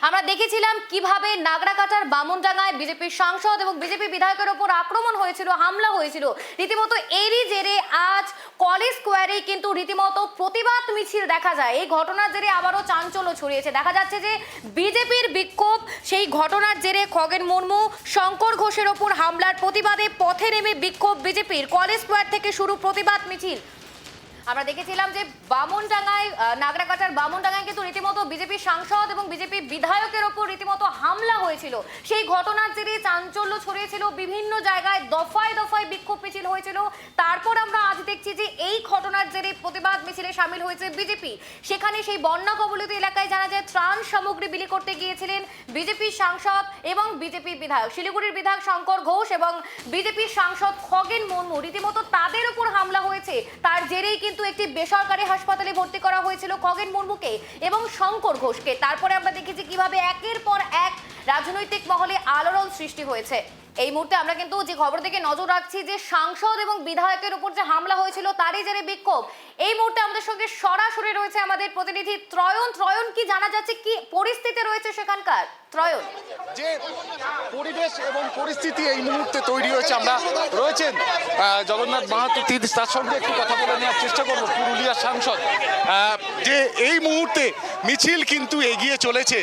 আমরা দেখেছিলাম কিভাবে নাগরাকাটার বামনডাঙ্গায় বিজেপির সাংসদ এবং বিজেপি বিধায়কের উপর আক্রমণ হয়েছিল, হামলা হয়েছিল। রীতিমতো এরই জেরে আজ কলেজ স্কোয়ারে কিন্তু রীতিমতো প্রতিবাদ মিছিল দেখা যায়। এই ঘটনার জেরে আবারও চাঞ্চল্য ছড়িয়েছে। দেখা যাচ্ছে যে বিজেপির বিক্ষোভ, সেই ঘটনার জেরে খগেন মুর্মু শঙ্কর ঘোষের ওপর হামলার প্রতিবাদে পথে নেমে বিক্ষোভ বিজেপির। কলেজ স্কোয়ার থেকে শুরু প্রতিবাদ মিছিল। আমরা দেখেছিলাম যে বামনডাঙ্গায়, নাগরাকাটার বামনডাঙ্গায় কিন্তু রীতিমতো বিজেপি সাংসদ এবং বিজেপি বিধায়কের ওপর রীতিমতো হামলা হয়েছিল। সেই ঘটনার জেরে চাঞ্চল্য ছড়িয়েছিল, বিভিন্ন জায়গায় দফায় দফায় বিক্ষোভ মিছিল হয়েছিল। তারপর আমরা আজ দেখছি যে এই ঘটনার জেরে প্রতিবাদ মিছিলে সামিল হয়েছে বিজেপি। সেখানে সেই বন্যা কবলিত এলাকায় জানা যায় ত্রাণ সামগ্রী বিলি করতে গিয়েছিলেন বিজেপি সাংসদ এবং বিজেপি বিধায়ক। শিলিগুড়ির বিধায়ক শঙ্কর ঘোষ এবং বিজেপির সাংসদ খগেন মুর্মু, রীতিমতো তাদের উপর হামলা হয়েছে। তার জেরেই কিন্তু একটি বেসরকারি হাসপাতালে ভর্তি করা হয়েছিল খগেন মুর্মুকে এবং শঙ্কর ঘোষকে। তারপরে আমরা দেখেছি কিভাবে একের পর এক রাজনৈতিক মহলে আলোড়ন সৃষ্টি হয়েছে। এই মুহূর্তে আমরা কিন্তু যে খবর দিকে নজর রাখছি, যে সাংসদ এবং বিধায়কের উপর যে হামলা হয়েছিল তারই জেরে বিক্ষোভ। এই মুহূর্তে আমাদের সঙ্গে সরাসরি রয়েছে আমাদের প্রতিনিধি ত্রয়ন। ত্রয়ন, কি জানা যাচ্ছে, কি পরিস্থিতি রয়েছে সেখানকার? ত্রয়ন, যে পরিবেশ এবং পরিস্থিতি এই মুহূর্তে তৈরি হয়েছে, আমরা রয়েছেন জগন্নাথ মাহাতো, তার সঙ্গে একটু কথা বলে নেওয়ার চেষ্টা করবো। পুরুলিয়ার সাংসদ, যে এই মুহূর্তে মিছিল কিন্তু এগিয়ে চলেছে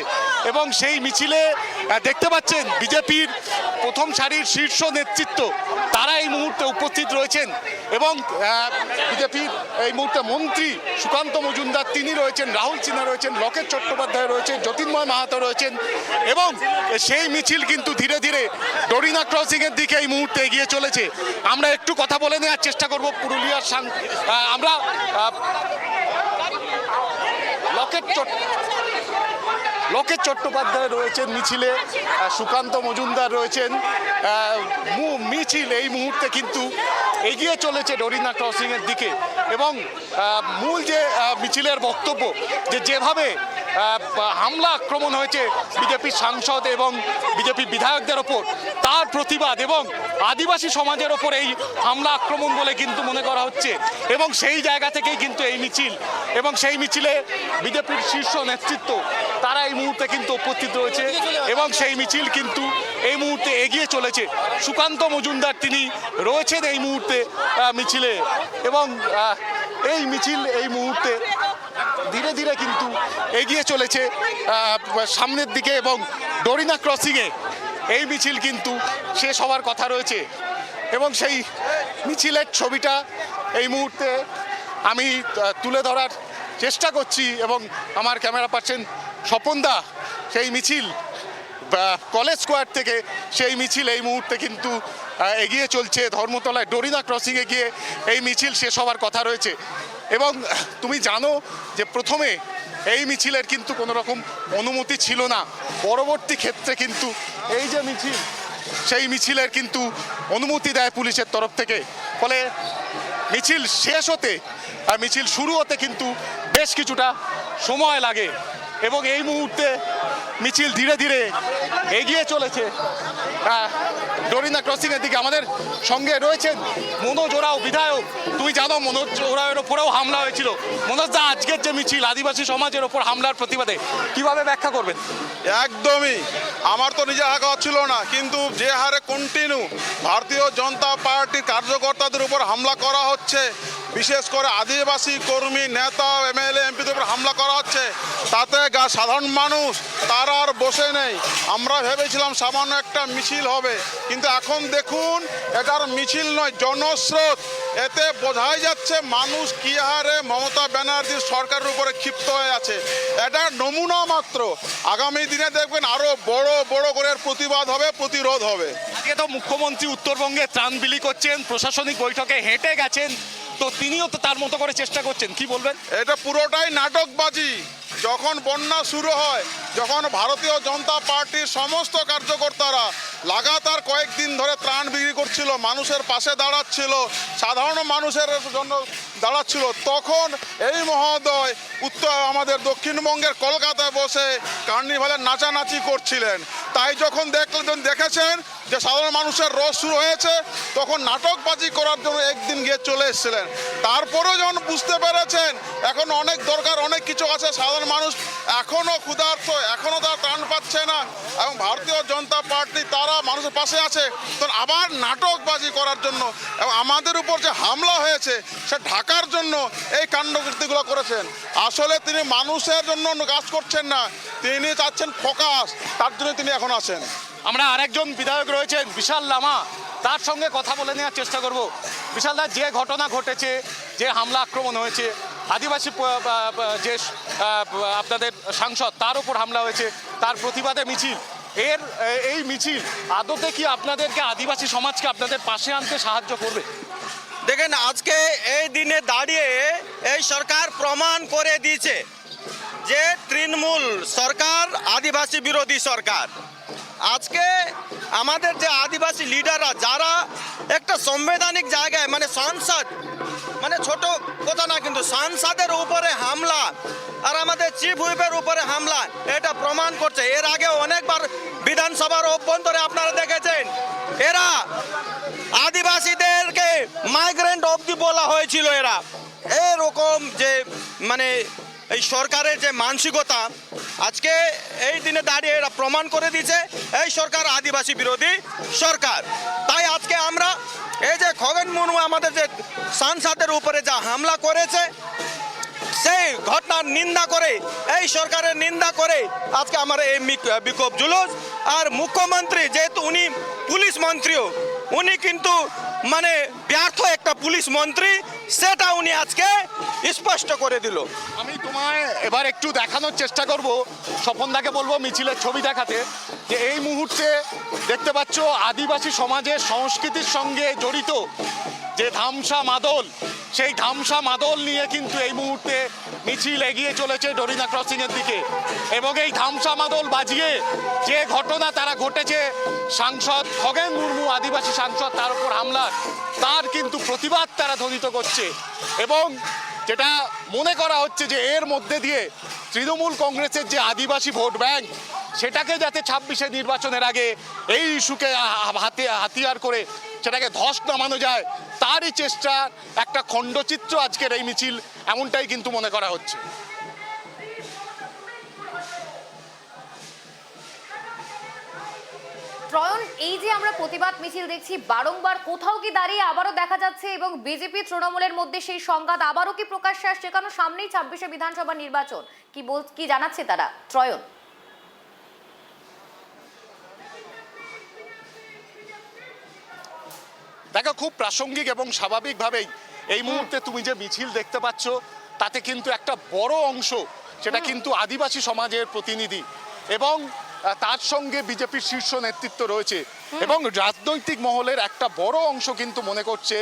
এবং সেই মিছিলে দেখতে পাচ্ছেন বিজেপির প্রথম সারির শীর্ষ নেতৃত্ব, তারা এই মুহূর্তে উপস্থিত রয়েছেন এবং বিজেপির এই মুহূর্তে মন্ত্রী সুকান্ত মজুমদার তিনি রয়েছেন, রাহুল সিনহা রয়েছেন, লকেট চট্টোপাধ্যায় রয়েছেন, জ্যোতির্ময় মাহাতো রয়েছেন এবং সেই মিছিল কিন্তু ধীরে ধীরে ডরিনা ক্রসিং এর দিকে এই মুহূর্তে এগিয়ে চলেছে। আমরা একটু কথা বলে নেওয়ার চেষ্টা করব পুরুলিয়ার আমরা লকেট চট্টোপাধ্যায় রয়েছেন মিছিলে, সুকান্ত মজুমদার রয়েছেন। মিছিল এই মুহূর্তে কিন্তু এগিয়ে চলেছে ডরিনা ক্রসিং এর দিকে এবং মূল যে মিছিলের বক্তব্য, যেভাবে হামলা আক্রমণ হয়েছে বিজেপির সাংসদ এবং বিজেপি বিধায়কদের ওপর, তার প্রতিবাদ এবং আদিবাসী সমাজের ওপর এই হামলা আক্রমণ বলে কিন্তু মনে করা হচ্ছে এবং সেই জায়গা থেকেই কিন্তু এই মিছিল এবং সেই মিছিলে বিজেপির শীর্ষ নেতৃত্ব তারা এই মুহূর্তে কিন্তু উপস্থিত রয়েছে এবং সেই মিছিল কিন্তু এই মুহূর্তে এগিয়ে চলেছে। সুকান্ত মজুমদার তিনি রয়েছেন এই মুহূর্তে মিছিলে এবং এই মিছিল এই মুহূর্তে ধীরে ধীরে কিন্তু এগিয়ে চলেছে সামনের দিকে এবং ডরিনা ক্রসিংয়ে এই মিছিল কিন্তু শেষ হওয়ার কথা রয়েছে এবং সেই মিছিলের ছবিটা এই মুহূর্তে আমি তুলে ধরার চেষ্টা করছি এবং আমার ক্যামেরা পার্সন স্বপনদা সেই মিছিল কলেজ স্কোয়ার থেকে সেই মিছিল এই মুহূর্তে কিন্তু এগিয়ে চলছে ধর্মতলায় ডরিনা ক্রসিংয়ে গিয়ে এই মিছিল শেষ হওয়ার কথা রয়েছে এবং তুমি জানো যে প্রথমে এই মিছিলের কিন্তু কোনো রকম অনুমতি ছিল না, পরবর্তী ক্ষেত্রে কিন্তু এই যে মিছিল সেই মিছিলের কিন্তু অনুমতি দেয় পুলিশের তরফ থেকে। ফলে মিছিল শেষ হতে আর মিছিল শুরু হতে কিন্তু বেশ কিছুটা সময় লাগে এবং এই মুহূর্তে মিছিল ধীরে ধীরে এগিয়ে চলেছে ডরিনা ক্রসিং এর দিকে। আমাদের সঙ্গে রয়েছেন মনোজ ওরাও, বিধায়ক। তুমি জানো মনোজ ওরাওয়ের ওপরেও হামলা হয়েছিল। মনোজ দা, আজকের যে মিছিল আদিবাসী সমাজের ওপর হামলার প্রতিবাদে কিভাবে ব্যাখ্যা করবেন? একদমই, আমার তো নিজে হাঁকা হচ্ছিল না, কিন্তু যে হারে কন্টিনিউ ভারতীয় জনতা পার্টির কার্যকর্তাদের উপর হামলা করা হচ্ছে, বিশেষ করে আদিবাসী কর্মী, নেতা, এমএলএ, এমপিদের উপর হামলা করা হচ্ছে, তাতে সাধারণ মানুষ তারা আর বসে নেই। আমরা ভেবেছিলাম সামান্য একটা মিছিল হবে, কিন্তু এখন দেখুন এটার মিছিল নয়, জনস্রোত। এতে বোঝাই যাচ্ছে মানুষ কী হারে মমতা ব্যানার্জির সরকারের উপরে ক্ষিপ্ত হয়ে আছে। এটা নমুনা মাত্র, আগামী দিনে দেখবেন আরও বড় বড় করে প্রতিবাদ হবে, প্রতিরোধ হবে। আজকে তো মুখ্যমন্ত্রী উত্তরবঙ্গে ত্রাণ বিলি করছেন, প্রশাসনিক বৈঠকে হেঁটে গেছেন, তো তিনিও তো তার মতো করে চেষ্টা করছেন, কি বলবেন? এটা পুরোটাই নাটকবাজি। যখন বন্যা শুরু হয়, যখন ভারতীয় জনতা পার্টির সমস্ত কার্যকর্তারা লাগাতার কয়েকদিন ধরে ত্রাণ বিক্রি করছিল, মানুষের পাশে দাঁড়াচ্ছিল, সাধারণ মানুষের জন্য দাঁড়াচ্ছিল, তখন এই মহোদয় আমাদের দক্ষিণবঙ্গের কলকাতায় বসে কার্নিভালের নাচানাচি করছিলেন। তাই যখন দেখেছেন যে সাধারণ মানুষের রোষ শুরু হয়েছে, তখন নাটকবাজি করার জন্য একদিন গিয়ে চলে এসেছিলেন। তারপরেও যখন বুঝতে পেরেছেন এখন অনেক দরকার, অনেক কিছু আছে, সাধারণ মানুষ এখনও ক্ষুধার্ত, এখনও তারা ত্রাণ পাচ্ছে না এবং ভারতীয় জনতা পার্টি তারা মানুষের পাশে আছে, তো আবার নাটকবাজি করার জন্য এবং আমাদের উপর যে হামলা হয়েছে সে ঢাকার জন্য এই কাণ্ডকৃতিগুলো করেছেন। আসলে তিনি মানুষের জন্য কাজ করছেন না, তিনি চাচ্ছেন ফোকাস, তার জন্য তিনি এখন আছেন। আমরা আরেকজন বিধায়ক রয়েছেন বিশাল লামা, তার সঙ্গে কথা বলে নেওয়ার চেষ্টা করব। বিশাল দা, যে ঘটনা ঘটেছে, যে হামলা আক্রমণ হয়েছে, আদিবাসী যে আপনাদের সাংসদ তার উপর হামলা হয়েছে, তার প্রতিবাদে মিছিল, এই মিছিল আদতে কি আপনাদেরকে, আদিবাসী সমাজকে আপনাদের পাশে আনতে সাহায্য করবে? দেখেন, আজকে এই দিনে দাঁড়িয়ে এই সরকার প্রমাণ করে দিয়েছে যে তৃণমূল সরকার আদিবাসী বিরোধী সরকার। আজকে আমাদের যে আদিবাসী লিডাররা যারা একটা সাংবিধানিক জায়গায় মানে সংসদ, মানে ছোট কথা না, কিন্তু সংসদের উপরে হামলা আর আমাদের চিফ হুইপের উপরে হামলা, এটা প্রমাণ করছে। এর আগে অনেকবার বিধানসভার অভ্যন্তরে আপনারা দেখেছেন এরা আদিবাসীদেরকে মাইগ্রেন্ট অবধি বলা হয়েছিল। এরা এরকম যে মানে এই সরকারের যে মানসিকতা আজকে এই দিনে দাঁড়িয়ে এরা প্রমাণ করে দিয়েছে এই সরকার আদিবাসী বিরোধী সরকার। তাই আজকে আমরা এই যে খগেন মুর্মু আমাদের যে সাংসদের উপরে যা হামলা করেছে সেই ঘটনার নিন্দা করে, এই সরকারের নিন্দা করে আজকে আমার এই বিক্ষোভ জুলুস। আর মুখ্যমন্ত্রী যেহেতু উনি পুলিশ মন্ত্রীও, উনি কিন্তু মানে ব্যর্থ একটা পুলিশ মন্ত্রী, সেটা উনি আজকে স্পষ্ট করে দিল। আমি তোমায় এবার একটু দেখানোর চেষ্টা করব, স্বপনদাকে বলবো মিছিলের ছবি দেখাতে, যে এই মুহূর্তে দেখতে পাচ্ছ আদিবাসী সমাজের সংস্কৃতির সঙ্গে জড়িত যে ধামসা মাদল, সেই ধামসা মাদল নিয়ে কিন্তু এই মুহূর্তে মিছিল এগিয়ে চলেছে ডরিনা ক্রসিং এর দিকে। এবং এই ধামসা মাদল বাজিয়ে যে ঘটনা তারা ঘটেছে, সাংসদ খগেন মুর্মু আদিবাসী সাংসদ তার উপর হামলার, তার কিন্তু প্রতিবাদ তারা ধ্বনিত করছে। এবং যেটা মনে করা হচ্ছে যে এর মধ্যে দিয়ে তৃণমূল কংগ্রেসের যে আদিবাসী ভোট ব্যাংক, সেটাকে যাতে 26-এ নির্বাচনের আগে এই ইস্যুকে হাতিয়ার করে সেটাকে ধস নামানো যায়, তারই চেষ্টার একটা খণ্ডচিত্র আজকের এই মিছিল, এমনটাই কিন্তু মনে করা হচ্ছে। ত্রয়ন, এই যে আমরা প্রতিবাদ মিছিল দেখছি বারংবার, কোথাও কি দাঁড়িয়ে আবারও দেখা যাচ্ছে এবং বিজেপি তৃণমূলের মধ্যে সেই সংঘাত আবারও কি প্রকাশ্যে আসছে? কারণ সামনেই 26-এ বিধানসভা নির্বাচন, কি জানাচ্ছে তারা? ত্রয়ন, দেখো, খুব প্রাসঙ্গিক এবং স্বাভাবিকভাবেই এই মুহূর্তে তুমি যে মিছিল দেখতে পাচ্ছ, তাতে কিন্তু একটা বড় অংশ সেটা কিন্তু আদিবাসী সমাজের প্রতিনিধি, এবং তার সঙ্গে বিজেপির শীর্ষ নেতৃত্ব রয়েছে। এবং রাজনৈতিক মহলের একটা বড় অংশ কিন্তু মনে করছে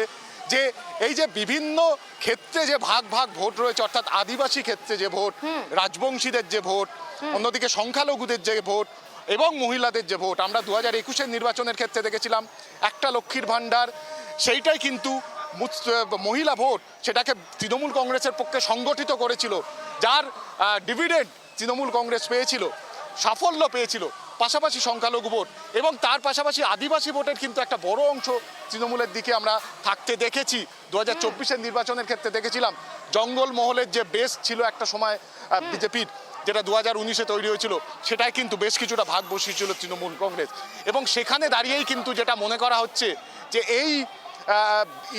যে এই যে বিভিন্ন ক্ষেত্রে যে ভাগ ভাগ ভোট রয়েছে, অর্থাৎ আদিবাসী ক্ষেত্রে যে ভোট, রাজবংশীদের যে ভোট, অন্যদিকে সংখ্যালঘুদের যে ভোট এবং মহিলাদের যে ভোট, আমরা 2021-এর নির্বাচনের ক্ষেত্রে দেখেছিলাম একটা লক্ষ্মীর ভাণ্ডার, সেইটাই কিন্তু মহিলা ভোট, সেটাকে তৃণমূল কংগ্রেসের পক্ষে সংগঠিত করেছিল, যার ডিভিডেন্ড তৃণমূল কংগ্রেস পেয়েছিল, সাফল্য পেয়েছিল। পাশাপাশি সংখ্যালঘু ভোট এবং তার পাশাপাশি আদিবাসী ভোটের কিন্তু একটা বড় অংশ তৃণমূলের দিকে আমরা থাকতে দেখেছি। 2024-এর নির্বাচনের ক্ষেত্রে দেখেছিলাম জঙ্গলমহলের যে বেস ছিল একটা সময় বিজেপির, যেটা 2019-এ তৈরি হয়েছিল, সেটাই কিন্তু বেশ কিছুটা ভাগ বসিয়েছিল তৃণমূল কংগ্রেস। এবং সেখানে দাঁড়িয়েই কিন্তু যেটা মনে করা হচ্ছে যে এই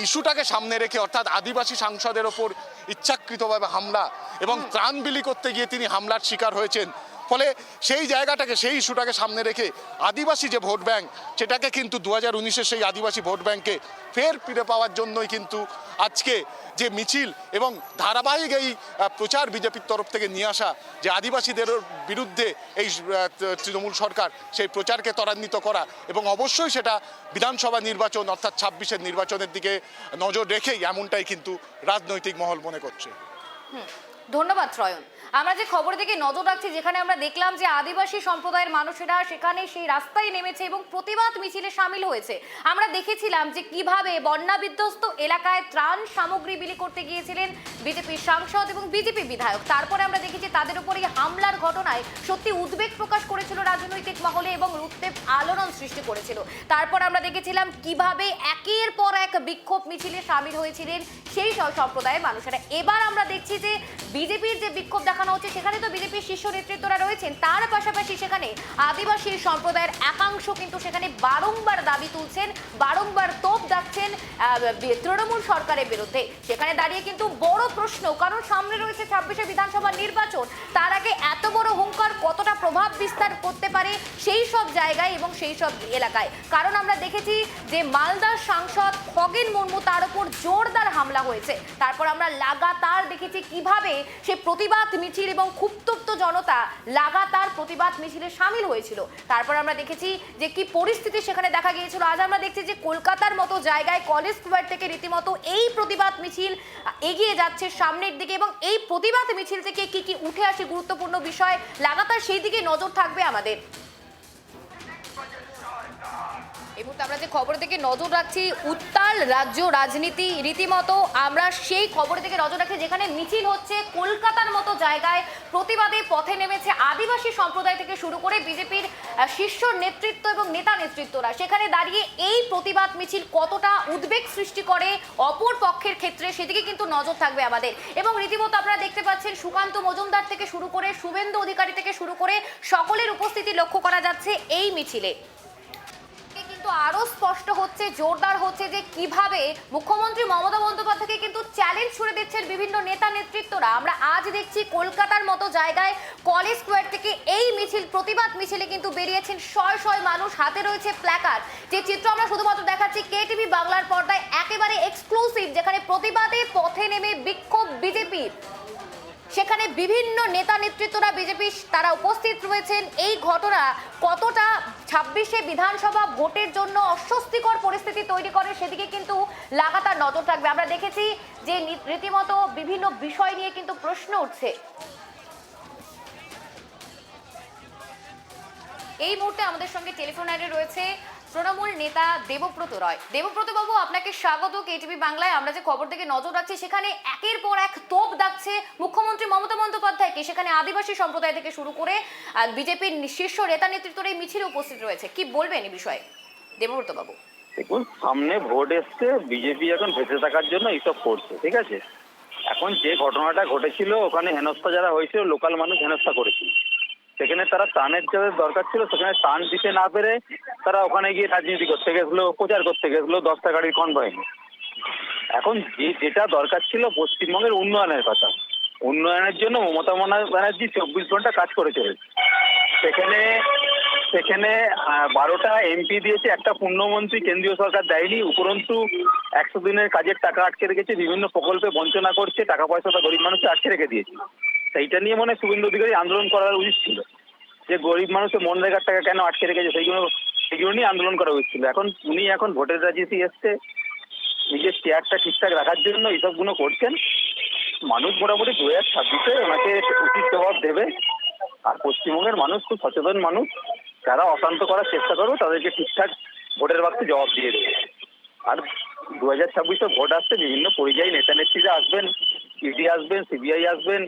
ইস্যুটাকে সামনে রেখে, অর্থাৎ আদিবাসী সাংসদের ওপর ইচ্ছাকৃতভাবে হামলা এবং ত্রাণ বিলি করতে গিয়ে তিনি হামলার শিকার হয়েছেন, ফলে সেই জায়গাটাকে, সেই ইস্যুটাকে সামনে রেখে আদিবাসী যে ভোট ব্যাংক, সেটাকে কিন্তু 2019-এর সেই আদিবাসী ভোট ব্যাংকে ফের ফিরে পাওয়ার জন্যই কিন্তু আজকে যে মিছিল এবং ধারাবাহিক এই প্রচার বিজেপির তরফ থেকে নিয়ে আসা, যে আদিবাসীদের বিরুদ্ধে এই তৃণমূল সরকার, সেই প্রচারকে ত্বরান্বিত করা, এবং অবশ্যই সেটা বিধানসভা নির্বাচন অর্থাৎ 26-এর নির্বাচনের দিকে নজর রেখেই, এমনটাই কিন্তু রাজনৈতিক মহল মনে করছে। ধন্যবাদ ত্রয়ন। আমরা যে খবর দিকে নজর রাখছি, যেখানে আমরা দেখলাম যে আদিবাসী সম্প্রদায়ের মানুষেরা সেখানে সেই রাস্তায় নেমেছে এবং প্রতিবাদ মিছিলে সামিল হয়েছে। আমরা দেখেছিলাম যে কিভাবে বন্যা বিধ্বস্ত এলাকায় ত্রাণ সামগ্রী বিলি করতে গিয়েছিলেন বিজেপির সাংসদ এবং বিজেপি বিধায়ক। তারপরে আমরা দেখেছি তাদের উপর এই হামলার ঘটনায় সত্যি উদ্বেগ প্রকাশ করেছিল রাজ্য রাজনৈতিক মহলে এবং উত্তেপ আলোড়ন সৃষ্টি করেছিল। তারপর আমরা দেখেছিলাম কিভাবে একের পর এক বিক্ষোভ মিছিলে সামিল হয়েছিলেন সেই সম্প্রদায়ের মানুষেরা। এবার আমরা দেখছি যে বিজেপির যে বিক্ষোভ দেখানো হচ্ছে সেখানে তো বিজেপির শীর্ষ নেতৃত্বরা রয়েছেন, তার পাশাপাশি সেখানে আদিবাসী সম্প্রদায়ের একাংশ কিন্তু সেখানে বারংবার দাবি তুলছেন, বারংবার তোপ দাগছেন তৃণমূল সরকারের বিরুদ্ধে। সেখানে দাঁড়িয়ে কিন্তু বড় প্রশ্ন, কারণ সামনে রয়েছে 26শে বিধানসভা নির্বাচন, তার আগে এত বড় হুঙ্কার কতটা প্রভাব বিস্তার করতে পারে সেই সব জায়গায় এবং সেই সব এলাকায়। কারণ আমরা দেখেছি যে মালদার সাংসদ খগেন মুর্মু, তার উপর জোরদার হামলা হয়েছে। তারপর আমরা লাগাতার দেখেছি কিভাবে সে প্রতিবাদ মিছিল এবং ক্ষুব্ধ জনতা লাগাতার প্রতিবাদ মিছিলে সামিল হয়েছিল। তারপর আমরা দেখেছি যে কি পরিস্থিতি সেখানে দেখা গিয়েছিল। আজ আমরা দেখছি যে কলকাতার মতো জায়গায় কলেজ স্কোয়ার থেকে রীতিমতো এই প্রতিবাদ মিছিল এগিয়ে যাচ্ছে সামনের দিকে, এবং এই প্রতিবাদ মিছিল থেকে কি কি উঠে আসে গুরুত্বপূর্ণ বিষয়, লাগাতার সেই দিকে নজর থাকবে আমাদের। এই মুহূর্তে আমরা যে খবর থেকে নজর রাখছি, উত্তাল রাজ্য রাজনীতি, রীতিমতো আমরা সেই খবর থেকে নজর রাখছি যেখানে মিছিল হচ্ছে কলকাতার মতো জায়গায়, প্রতিবাদে পথে নেমেছে আদিবাসী সম্প্রদায় থেকে শুরু করে বিজেপির শীর্ষ নেতৃত্ব এবং নেতা নেতৃত্বরা। সেখানে দাঁড়িয়ে এই প্রতিবাদ মিছিল কতটা উদ্বেগ সৃষ্টি করে অপর পক্ষের ক্ষেত্রে সেদিকে কিন্তু নজর থাকবে আমাদের। এবং রীতিমতো আপনারা দেখতে পাচ্ছেন সুকান্ত মজুমদার থেকে শুরু করে শুভেন্দু অধিকারী থেকে শুরু করে সকলের উপস্থিতি লক্ষ্য করা যাচ্ছে এই মিছিলে। কিন্তু আরো স্পষ্ট হচ্ছে, জোরদার হচ্ছে যে কিভাবে মুখ্যমন্ত্রী মমতা বন্দ্যোপাধ্যায়কে কিন্তু চ্যালেঞ্জ ছুড়ে দিচ্ছেন বিভিন্ন নেতা নেতৃত্বরা। আমরা আজ দেখছি কলকাতার মতো জায়গায় কলেজ স্কোয়ার থেকে এই মিছিল, প্রতিবাদ মিছিলে কিন্তু বেরিয়েছেন শয় শয় মানুষ, হাতে রয়েছে প্ল্যাকার্ড। যে চিত্র আমরা শুধুমাত্র দেখাচ্ছি কেটিভি বাংলার পর্দায়, একেবারে এক্সক্লুসিভ, যেখানে প্রতিবাদে পথে নেমে বিক্ষোভ বিজেপির, সেখানে বিভিন্ন নেতা নেতৃত্বরা বিজেপি তারা উপস্থিত রয়েছেন। এই ঘটনা কতটা 26শে বিধানসভা ভোটের জন্য অস্বস্তিকর পরিস্থিতি তৈরি করে সেদিকে কিন্তু লাগাতার নজর থাকবে। আমরা দেখেছি যে রীতিমতো বিভিন্ন বিষয় নিয়ে কিন্তু প্রশ্ন উঠছে। এই মুহূর্তে আমাদের সঙ্গে টেলিফোন লাইনে রয়েছে তৃণমূল নেতা দেবব্রত রায়। দেবব্রত বাবু, আপনাকে স্বাগত কেটিভি বাংলায়। আমরা যে খবর থেকে নজর রাখছি সেখানে একের পর এক তোপ দাগছে মুখ্যমন্ত্রী মমতা বন্দ্যোপাধ্যায়কে, সেখানে আদিবাসী সম্প্রদায় থেকে শুরু করে বিজেপির শীর্ষ নেতা নেতৃত্বরা এই মিছিলে উপস্থিত রয়েছে, কি বলবেন এই বিষয়ে দেবব্রত বাবু? দেখুন, সামনে ভোট এসছে, বিজেপি এখন বেঁচে থাকার জন্য এইসব করছে, ঠিক আছে। এখন যে ঘটনাটা ঘটেছিল ওখানে হেনস্থা যারা হয়েছিল, লোকাল মানুষ হেনস্থা করেছিল, সেখানে তারা ত্রাণের যাদের দরকার ছিল সেখানে ত্রাণ দিতে না পেরে তারা ওখানে গিয়ে রাজনীতি করতে গেছিলো, প্রচার করতে গেছিলো 10টা গাড়ির কনভয় নিয়ে। এখন যেটা দরকার ছিল পশ্চিমবঙ্গের উন্নয়নের কথা, উন্নয়নের জন্য মমতা ব্যানার্জি 24 ঘন্টা কাজ করে চলেছে। সেখানে 12টা এমপি দিয়েছে, একটা পূর্ণমন্ত্রী কেন্দ্রীয় সরকার দেয়নি। উপরন্তু 100 দিনের কাজের টাকা আটকে রেখেছে, বিভিন্ন প্রকল্পে বঞ্চনা করছে, টাকা পয়সাটা গরিব মানুষকে আটকে রেখে দিয়েছে। সেইটা নিয়ে মনে হয় শুভেন্দু অধিকারী আন্দোলন করার উচিত ছিল, যে গরিব মানুষের মনরেগার টাকা কেন আটকে রেখেছে সেইগুলো নিয়ে আন্দোলন করা উচিত ছিল। উনি এখন ভোটের রাজনীতি এসছে, নিজের চেয়ারটা ঠিকঠাক রাখার জন্য এইসবগুলো করছেন। মানুষ মোটামুটি 2026-এ ওনাকে উচিত জবাব দেবে। আর পশ্চিমবঙ্গের মানুষ খুব সচেতন মানুষ, যারা অশান্ত করার চেষ্টা করবে তাদেরকে ঠিকঠাক ভোটের বাক্সে জবাব দিয়ে দেবে। আর 2026-এ ভোট আসছে, বিভিন্ন পরিযায়ী নেতা নেত্রীরা আসবেন, ইডি আসবেন, সিবিআই আসবেন,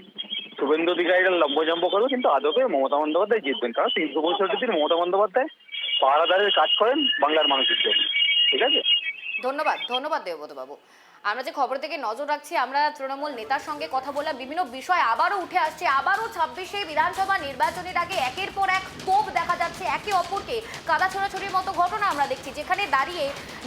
শুভেন্দু অধিকারীরা লম্বজম্ব করবে, কিন্তু আদপে মমতা বন্দ্যোপাধ্যায় জিতবেন। কারণ 365 দিন মমতা বন্দ্যোপাধ্যায় পাহারাদারের কাজ করেন বাংলার মানুষের জন্য, ঠিক আছে। ধন্যবাদ দেবব্রত বাবু। আমরা যে খবর থেকে নজর রাখছি, আমরা তৃণমূল নেতার সঙ্গে কথা বললাম, বিভিন্ন বিষয় আবারও উঠে আসছে। আবারও 26শে বিধানসভা নির্বাচনের আগে একের পর এক তোপ দেখা যাচ্ছে, একে অপরকে কাদা ছোড়াছুড়ির মতো ঘটনা আমরা দেখছি। যেখানে দাঁড়িয়ে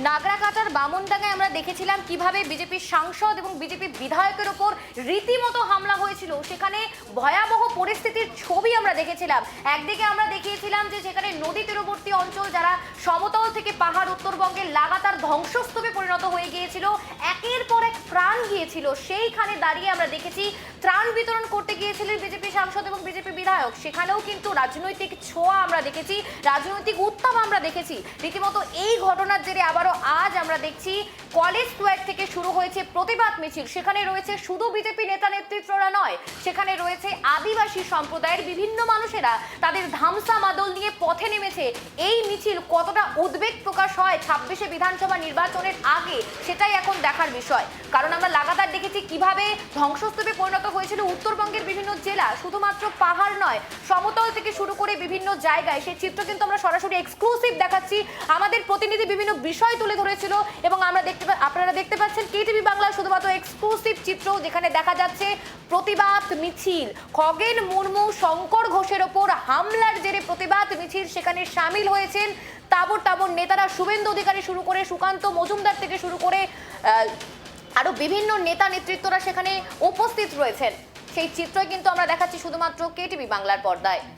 নাগরাকাটার বামনডাঙ্গায় আমরা দেখেছিলাম কিভাবে বিজেপির সাংসদ এবং বিজেপি বিধায়কের ওপর রীতিমতো হামলা হয়েছিল। সেখানে ভয়াবহ পরিস্থিতির ছবি আমরা দেখেছিলাম। একদিকে আমরা দেখিয়েছিলাম যে সেখানে নদী তীরবর্তী অঞ্চল, যারা সমতল থেকে পাহাড় উত্তরবঙ্গের লাগাতার ধ্বংসস্তূপে পরিণত হয়ে গিয়েছিল, একের পর এক প্রাণ গিয়েছিল। সেইখানে দাঁড়িয়ে আমরা দেখেছি ত্রাণ বিতরণ করতে গিয়েছিলেন বিজেপি সাংসদ এবং বিজেপি বিধায়ক। সেখানেও কিন্তু রাজনৈতিক ছোঁয়া আমরা দেখেছি, রাজনৈতিক উত্তাপ আমরা দেখেছি। রীতিমতো এই ঘটনার জেরে আবারও আজ আমরা দেখছি কলেজ স্কোয়ার থেকে শুরু হয়েছে প্রতিবাদ মিছিল। সেখানে রয়েছে শুধু বিজেপি নেতা নেতৃত্বরা নয়, সেখানে রয়েছে আদিবাসী সম্প্রদায়ের বিভিন্ন মানুষেরা, তাদের ধামসা মাদল নিয়ে পথে নেমেছে। এই মিছিল কতটা উদ্বেগ প্রকাশ হয় 26শে বিধানসভা নির্বাচনের আগে, সেটাই এখন দেখার বিষয়। কারণ আমরা লাগাতার দেখেছি কিভাবে ধ্বংসস্তূপে পরিণত হয়েছিল উত্তরবঙ্গের বিভিন্ন জেলা, শুধুমাত্র পাহাড় নয়, সমতল থেকে শুরু করে বিভিন্ন জায়গায় সেই চিত্র কিন্তু আমরা সরাসরি এক্সক্লুসিভ দেখাচ্ছি। আমাদের প্রতিনিধি বিভিন্ন বিষয় তুলে ধরেছিল এবং আপনারা দেখতে পাচ্ছেন কেটিভি বাংলা শুধুমাত্র এক্সক্লুসিভ চিত্র, যেখানে দেখা যাচ্ছে প্রতিবাদ মিছিল। খগেন মুর্মু শঙ্কর ঘোষের ওপর হামলার জেরে প্রতিবাদ মিছিল, সেখানে সামিল হয়েছেন তাবড় তাবড় নেতারা, শুভেন্দু অধিকারী শুরু করে সুকান্ত মজুমদার থেকে শুরু করে আরো বিভিন্ন নেতা নেতৃত্বরা সেখানে উপস্থিত রয়েছেন। সেই চিত্রই কিন্তু আমরা দেখাচ্ছি শুধুমাত্র কেটিভি বাংলার পর্দায়।